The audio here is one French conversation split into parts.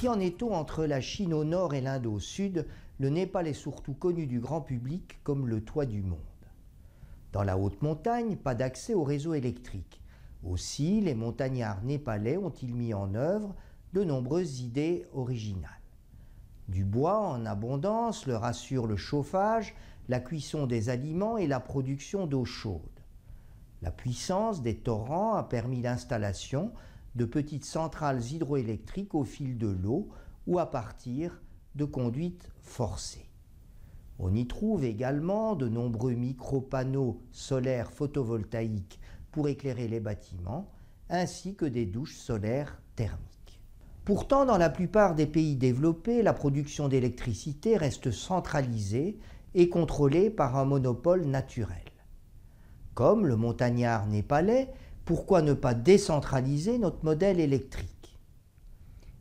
Pris en étau entre la Chine au nord et l'Inde au sud, le Népal est surtout connu du grand public comme le toit du monde. Dans la haute montagne, pas d'accès au réseau électrique. Aussi, les montagnards népalais ont-ils mis en œuvre de nombreuses idées originales. Du bois en abondance leur assure le chauffage, la cuisson des aliments et la production d'eau chaude. La puissance des torrents a permis l'installation de petites centrales hydroélectriques au fil de l'eau ou à partir de conduites forcées. On y trouve également de nombreux micro-panneaux solaires photovoltaïques pour éclairer les bâtiments, ainsi que des douches solaires thermiques. Pourtant, dans la plupart des pays développés, la production d'électricité reste centralisée et contrôlée par un monopole naturel. Comme le montagnard népalais, pourquoi ne pas décentraliser notre modèle électrique?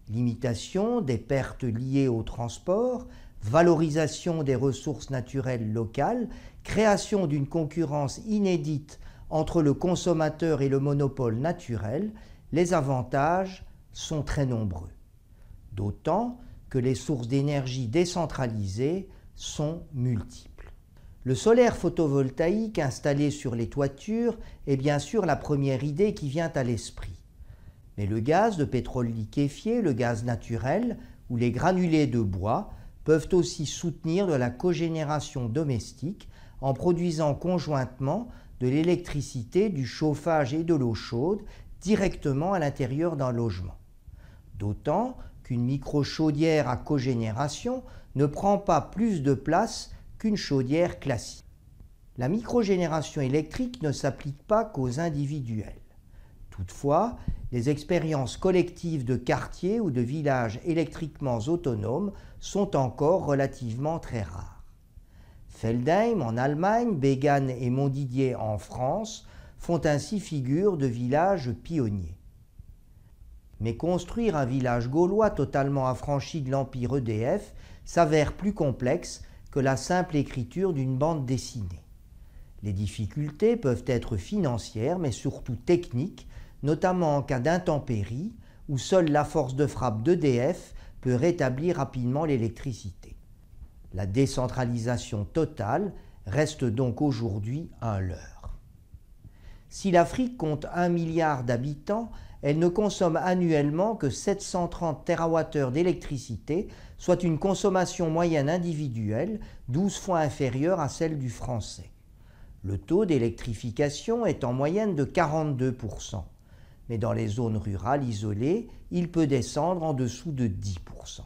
Limitation des pertes liées au transport, valorisation des ressources naturelles locales, création d'une concurrence inédite entre le consommateur et le monopole naturel, les avantages sont très nombreux. D'autant que les sources d'énergie décentralisées sont multiples. Le solaire photovoltaïque installé sur les toitures est bien sûr la première idée qui vient à l'esprit. Mais le gaz de pétrole liquéfié, le gaz naturel ou les granulés de bois peuvent aussi soutenir de la cogénération domestique en produisant conjointement de l'électricité, du chauffage et de l'eau chaude directement à l'intérieur d'un logement. D'autant qu'une micro-chaudière à cogénération ne prend pas plus de place qu'une chaudière classique. La microgénération électrique ne s'applique pas qu'aux individuels. Toutefois, les expériences collectives de quartiers ou de villages électriquement autonomes sont encore relativement très rares. Feldheim en Allemagne, Béganne et Montdidier en France font ainsi figure de villages pionniers. Mais construire un village gaulois totalement affranchi de l'empire EDF s'avère plus complexe que la simple écriture d'une bande dessinée. Les difficultés peuvent être financières, mais surtout techniques, notamment en cas d'intempéries, où seule la force de frappe d'EDF peut rétablir rapidement l'électricité. La décentralisation totale reste donc aujourd'hui un leurre. Si l'Afrique compte 1 milliard d'habitants, elle ne consomme annuellement que 730 TWh d'électricité, soit une consommation moyenne individuelle 12 fois inférieure à celle du français. Le taux d'électrification est en moyenne de 42%, mais dans les zones rurales isolées, il peut descendre en dessous de 10%.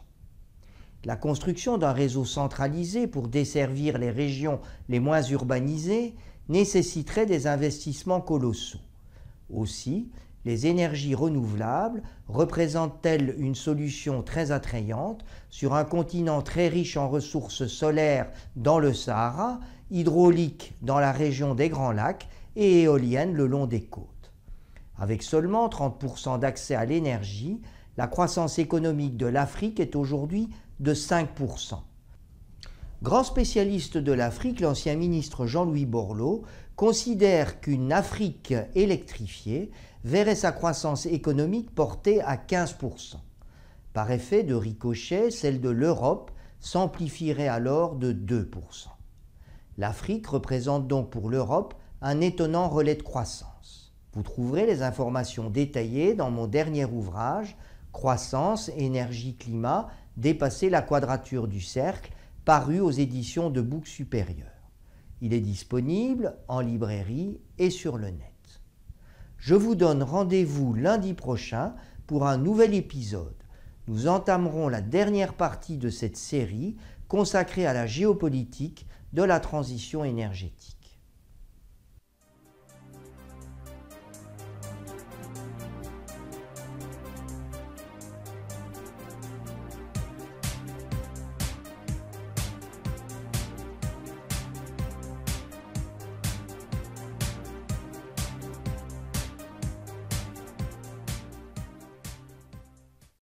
La construction d'un réseau centralisé pour desservir les régions les moins urbanisées nécessiterait des investissements colossaux. Aussi, les énergies renouvelables représentent-elles une solution très attrayante sur un continent très riche en ressources solaires dans le Sahara, hydrauliques dans la région des Grands Lacs et éoliennes le long des côtes. Avec seulement 30% d'accès à l'énergie, la croissance économique de l'Afrique est aujourd'hui de 5%. Grand spécialiste de l'Afrique, l'ancien ministre Jean-Louis Borloo considère qu'une Afrique électrifiée verrait sa croissance économique portée à 15%. Par effet de ricochet, celle de l'Europe s'amplifierait alors de 2%. L'Afrique représente donc pour l'Europe un étonnant relais de croissance. Vous trouverez les informations détaillées dans mon dernier ouvrage « Croissance, énergie, climat, dépasser la quadrature du cercle » paru aux éditions de Bouc Supérieur. Il est disponible en librairie et sur le net. Je vous donne rendez-vous lundi prochain pour un nouvel épisode. Nous entamerons la dernière partie de cette série consacrée à la géopolitique de la transition énergétique.